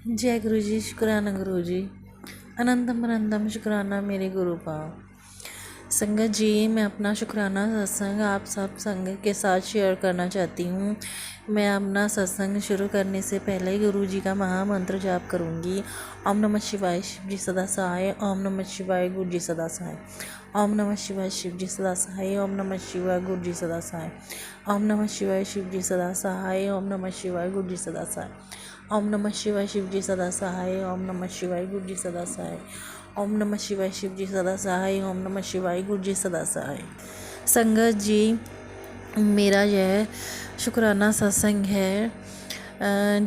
जय गुरु जी, शुक्राना गुरु जी, अनंतम अनंतम शुक्राना मेरे गुरु पाओ। संगत जी, मैं अपना शुक्राना सत्संग आप सब संगत के साथ शेयर करना चाहती हूँ। मैं अपना सत्संग शुरू करने से पहले गुरु जी का महामंत्र जाप करूँगी। ओम नमः शिवाय, शिव जी सदा सहाय। ओम नमः शिवाय, गुरु जी सदा सहाय। ओम नमः शिवाय, शिव जी सदा सहाय। ओम नमः शिवाय, गुरु जी सदा सहाय। ओम नमः शिवाय, शिव जी सदा सहाय। ओम नमः शिवाय, गुरु जी सदा सहाय। ओम नमः शिवाय, शिव जी सदा सहाय। ओम नमः शिवाय, गुरु जी सदा सहाय। ओम नमः शिवाय, शिव जी सदा सहाय। ओम नमः शिवाय, गुरु जी सदा सहाय। संगत जी, मेरा यह शुक्राना सत्संग है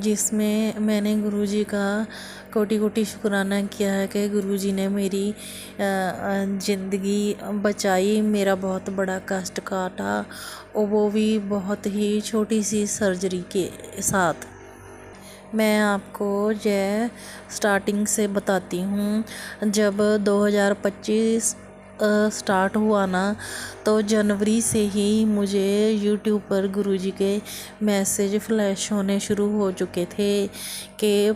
जिसमें मैंने गुरु जी का कोटि कोटि शुक्राना किया है कि गुरु जी ने मेरी ज़िंदगी बचाई, मेरा बहुत बड़ा कष्ट काटा और वो भी बहुत ही छोटी सी सर्जरी के साथ। मैं आपको यह स्टार्टिंग से बताती हूँ। जब 2025 स्टार्ट हुआ ना, तो जनवरी से ही मुझे यूट्यूब पर गुरुजी के मैसेज फ्लैश होने शुरू हो चुके थे कि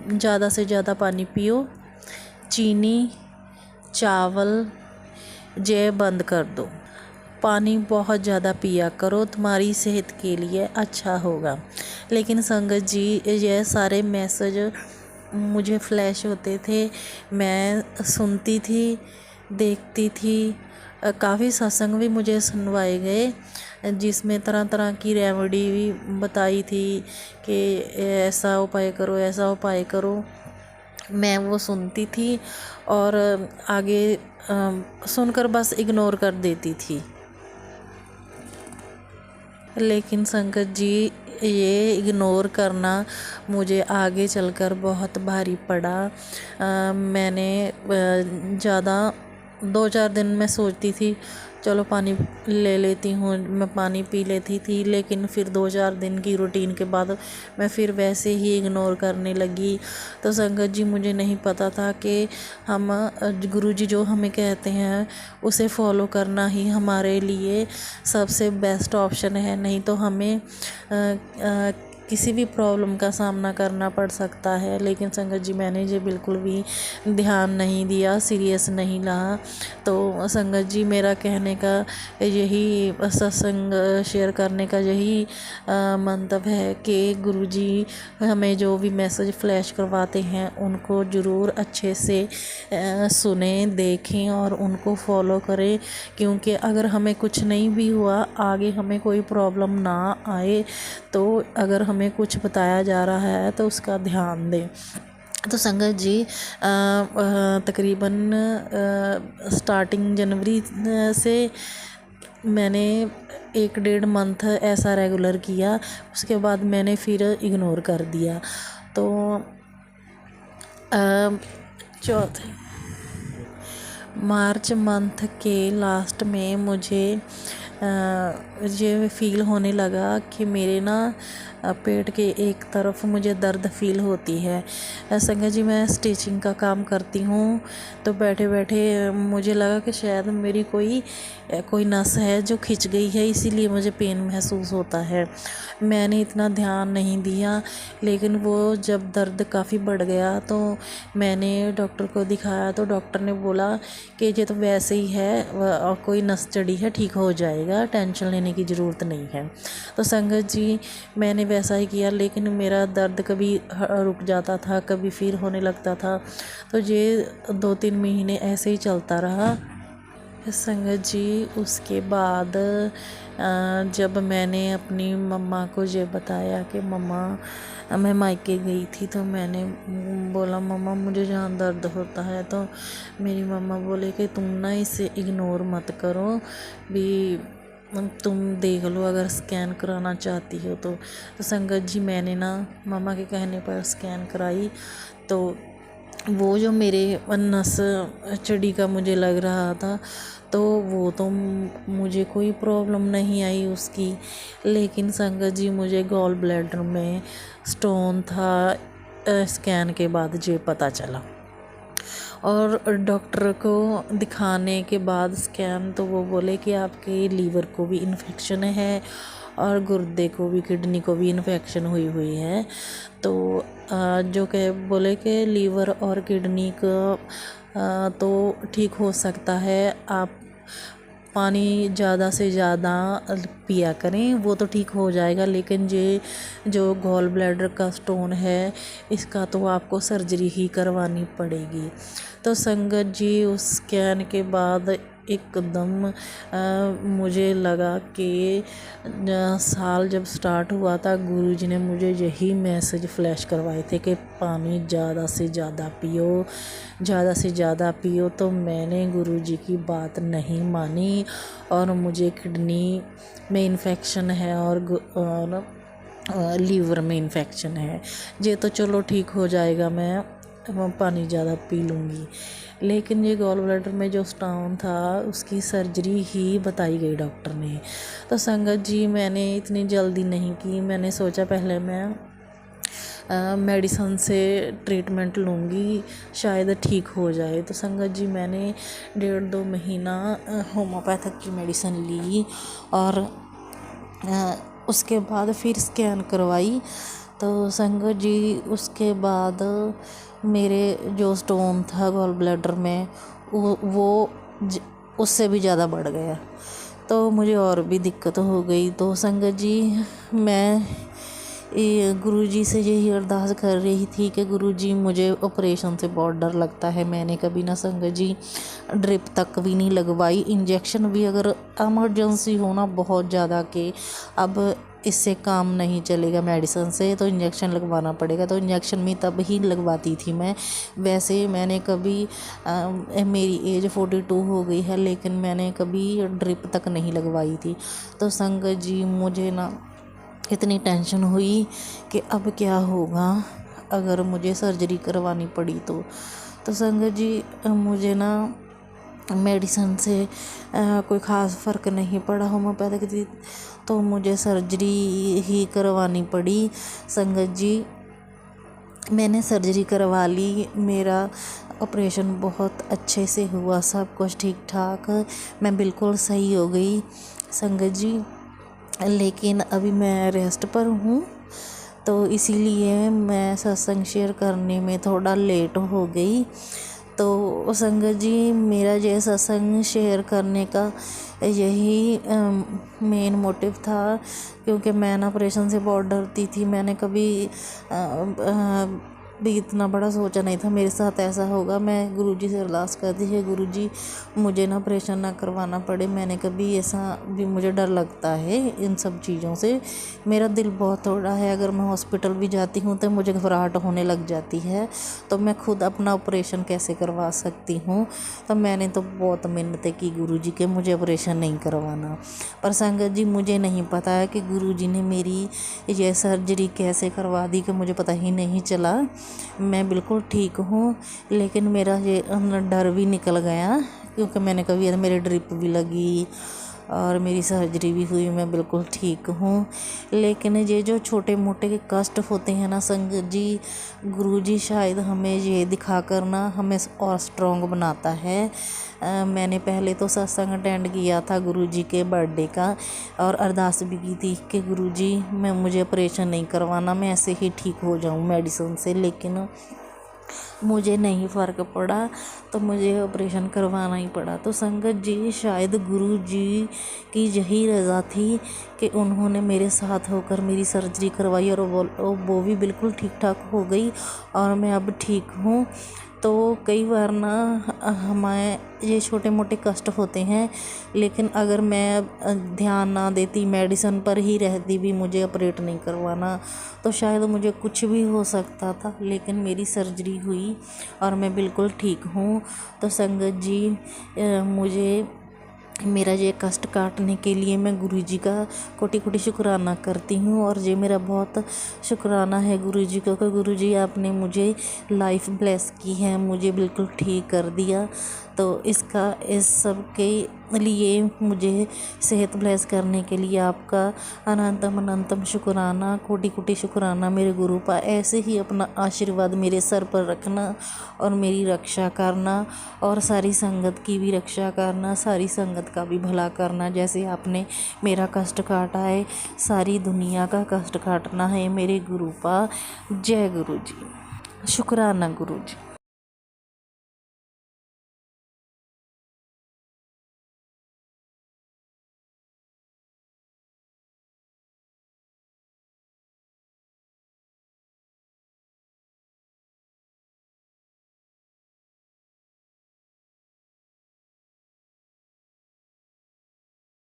ज़्यादा से ज़्यादा पानी पियो, चीनी चावल ये बंद कर दो, पानी बहुत ज़्यादा पिया करो, तुम्हारी सेहत के लिए अच्छा होगा। लेकिन संगत जी, यह सारे मैसेज मुझे फ्लैश होते थे, मैं सुनती थी, देखती थी। काफ़ी सत्संग भी मुझे सुनवाए गए जिसमें तरह तरह की रेमेडी भी बताई थी कि ऐसा उपाय करो, ऐसा उपाय करो। मैं वो सुनती थी और आगे सुनकर बस इग्नोर कर देती थी। लेकिन संगत जी, ये इग्नोर करना मुझे आगे चलकर बहुत भारी पड़ा। मैंने ज़्यादा 2-4 दिन में सोचती थी चलो पानी ले लेती हूँ, मैं पानी पी लेती थी। लेकिन फिर 2-4 दिन की रूटीन के बाद मैं फिर वैसे ही इग्नोर करने लगी। तो संगत जी, मुझे नहीं पता था कि हम गुरुजी जो हमें कहते हैं उसे फॉलो करना ही हमारे लिए सबसे बेस्ट ऑप्शन है। नहीं तो हमें किसी भी प्रॉब्लम का सामना करना पड़ सकता है। लेकिन संगत जी, मैंने ये बिल्कुल भी ध्यान नहीं दिया, सीरियस नहीं रहा। तो संगत जी, मेरा कहने का यही सत्संग शेयर करने का यही मंतव्य है कि गुरुजी हमें जो भी मैसेज फ्लैश करवाते हैं उनको ज़रूर अच्छे से सुने, देखें और उनको फॉलो करें। क्योंकि अगर हमें कुछ नहीं भी हुआ, आगे हमें कोई प्रॉब्लम ना आए, तो अगर हमें कुछ बताया जा रहा है तो उसका ध्यान दें। तो संगत जी, तकरीबन स्टार्टिंग जनवरी से मैंने 1-1.5 मंथ ऐसा रेगुलर किया। उसके बाद मैंने फिर इग्नोर कर दिया। तो चौथे मार्च मंथ के लास्ट में मुझे ये फील होने लगा कि मेरे ना पेट के एक तरफ मुझे दर्द फील होती है। संगत जी, मैं स्टिचिंग का काम करती हूँ, तो बैठे बैठे मुझे लगा कि शायद मेरी कोई नस है जो खिंच गई है, इसीलिए मुझे पेन महसूस होता है। मैंने इतना ध्यान नहीं दिया, लेकिन वो जब दर्द काफ़ी बढ़ गया तो मैंने डॉक्टर को दिखाया। तो डॉक्टर ने बोला कि ये तो वैसे ही है और कोई नस चढ़ी है, ठीक हो जाएगा, टेंशन लेने की ज़रूरत नहीं है। तो संगत जी, मैंने वैसा ही किया, लेकिन मेरा दर्द कभी रुक जाता था, कभी फिर होने लगता था। तो ये 2-3 महीने ऐसे ही चलता रहा। संगत जी, उसके बाद जब मैंने अपनी मम्मा को ये बताया कि मम्मा मैं मायके गई थी, तो मैंने बोला मम्मा मुझे जहाँ दर्द होता है, तो मेरी मम्मा बोले कि तुम ना इसे इग्नोर मत करो, भी तुम देख लो, अगर स्कैन कराना चाहती हो तो। संगत जी, मैंने ना मम्मा के कहने पर स्कैन कराई। तो वो जो मेरे नस चढ़ी का मुझे लग रहा था, तो वो तो मुझे कोई प्रॉब्लम नहीं आई उसकी। लेकिन संगत जी, मुझे गॉल ब्लैडर में स्टोन था, स्कैन के बाद ये पता चला। और डॉक्टर को दिखाने के बाद स्कैन, तो वो बोले कि आपके लीवर को भी इन्फेक्शन है और गुर्दे को भी, किडनी को भी इन्फेक्शन हुई है। तो जो के बोले कि लीवर और किडनी का तो ठीक हो सकता है। आप पानी ज़्यादा से ज़्यादा पिया करें, वो तो ठीक हो जाएगा। लेकिन ये जो गॉल ब्लैडर का स्टोन है, इसका तो आपको सर्जरी ही करवानी पड़ेगी। तो संगत जी, उस स्कैन के बाद एकदम मुझे लगा कि साल जब स्टार्ट हुआ था, गुरुजी ने मुझे यही मैसेज फ्लैश करवाए थे कि पानी ज़्यादा से ज़्यादा पियो, ज़्यादा से ज़्यादा पियो। तो मैंने गुरुजी की बात नहीं मानी और मुझे किडनी में इन्फेक्शन है और लीवर में इन्फेक्शन है। ये तो चलो ठीक हो जाएगा, मैं पानी ज़्यादा पी लूँगी। लेकिन ये गॉल ब्लैडर में जो स्टोन था, उसकी सर्जरी ही बताई गई डॉक्टर ने। तो संगत जी, मैंने इतनी जल्दी नहीं की। मैंने सोचा पहले मैं मेडिसन से ट्रीटमेंट लूँगी, शायद ठीक हो जाए। तो संगत जी, मैंने 1.5-2 महीना होम्योपैथिक की मेडिसिन ली और उसके बाद फिर स्कैन करवाई। तो संगत जी, उसके बाद मेरे जो स्टोन था गॉल ब्लैडर में, वो उससे भी ज़्यादा बढ़ गया। तो मुझे और भी दिक्कत हो गई। तो संगत जी, मैं गुरुजी से यही अरदास कर रही थी कि गुरुजी, मुझे ऑपरेशन से बहुत डर लगता है। मैंने कभी ना संगत जी ड्रिप तक भी नहीं लगवाई। इंजेक्शन भी अगर एमरजेंसी हो ना बहुत ज़्यादा कि अब इससे काम नहीं चलेगा मेडिसिन से, तो इंजेक्शन लगवाना पड़ेगा, तो इंजेक्शन भी तब ही लगवाती थी मैं। वैसे मैंने कभी मेरी एज 42 हो गई है, लेकिन मैंने कभी ड्रिप तक नहीं लगवाई थी। तो संगत जी, मुझे ना इतनी टेंशन हुई कि अब क्या होगा अगर मुझे सर्जरी करवानी पड़ी तो संगत जी, मुझे ना मेडिसिन से कोई ख़ास फ़र्क नहीं पड़ा होम्योपैथिक की, तो मुझे सर्जरी ही करवानी पड़ी। संगत जी, मैंने सर्जरी करवा ली। मेरा ऑपरेशन बहुत अच्छे से हुआ, सब कुछ ठीक ठाक, मैं बिल्कुल सही हो गई संगत जी। लेकिन अभी मैं रेस्ट पर हूँ, तो इसीलिए मैं सत्संग शेयर करने में थोड़ा लेट हो गई। तो संगत जी, मेरा ये सत्संग शेयर करने का यही मेन मोटिव था, क्योंकि मैं ना ऑपरेशन से बहुत डरती थी। मैंने कभी भी इतना बड़ा सोचा नहीं था मेरे साथ ऐसा होगा। मैं गुरुजी से अरदास करती है, गुरुजी मुझे ना ऑपरेशन ना करवाना पड़े। मैंने कभी ऐसा भी, मुझे डर लगता है इन सब चीज़ों से। मेरा दिल बहुत थोड़ा है, अगर मैं हॉस्पिटल भी जाती हूँ तो मुझे घबराहट होने लग जाती है, तो मैं खुद अपना ऑपरेशन कैसे करवा सकती हूँ। तो मैंने तो बहुत मिन्नतें की गुरुजी के, मुझे ऑपरेशन नहीं करवाना। पर संगत जी, मुझे नहीं पता है कि गुरुजी ने मेरी ये सर्जरी कैसे करवा दी, कि मुझे पता ही नहीं चला। मैं बिल्कुल ठीक हूँ, लेकिन मेरा ये डर भी निकल गया, क्योंकि मैंने कभी मेरे ड्रिप भी लगी और मेरी सर्जरी भी हुई, मैं बिल्कुल ठीक हूँ। लेकिन ये जो छोटे मोटे कष्ट होते हैं ना संगत जी, गुरुजी शायद हमें ये दिखा कर ना हमें और स्ट्रॉन्ग बनाता है। मैंने पहले तो सत्संग अटेंड किया था गुरुजी के बर्थडे का, और अरदास भी की थी कि गुरुजी, मुझे ऑपरेशन नहीं करवाना, मैं ऐसे ही ठीक हो जाऊँ मेडिसिन से। लेकिन मुझे नहीं फ़र्क पड़ा, तो मुझे ऑपरेशन करवाना ही पड़ा। तो संगत जी, शायद गुरु जी की यही रज़ा थी कि उन्होंने मेरे साथ होकर मेरी सर्जरी करवाई, और वो भी बिल्कुल ठीक ठाक हो गई और मैं अब ठीक हूँ। तो कई बार ना हमें ये छोटे मोटे कष्ट होते हैं, लेकिन अगर मैं ध्यान ना देती, मेडिसिन पर ही रहती भी, मुझे ऑपरेट नहीं करवाना, तो शायद मुझे कुछ भी हो सकता था। लेकिन मेरी सर्जरी हुई और मैं बिल्कुल ठीक हूँ। तो संगत जी, मुझे मेरा ये कष्ट काटने के लिए मैं गुरुजी का कोटि कोटि शुक्राना करती हूँ, और ये मेरा बहुत शुक्राना है गुरुजी को कि गुरुजी आपने मुझे लाइफ ब्लेस की है, मुझे बिल्कुल ठीक कर दिया। तो इस सब के लिए मुझे सेहत ब्लेस करने के लिए आपका अनंतम अनंतम शुक्राना, कोटि कोटि शुक्राना मेरे गुरुपा। ऐसे ही अपना आशीर्वाद मेरे सर पर रखना और मेरी रक्षा करना और सारी संगत की भी रक्षा करना, सारी संगत का भी भला करना। जैसे आपने मेरा कष्ट काटा है, सारी दुनिया का कष्ट काटना है मेरे गुरुपा। जय गुरु जी, शुक्राना गुरु जी।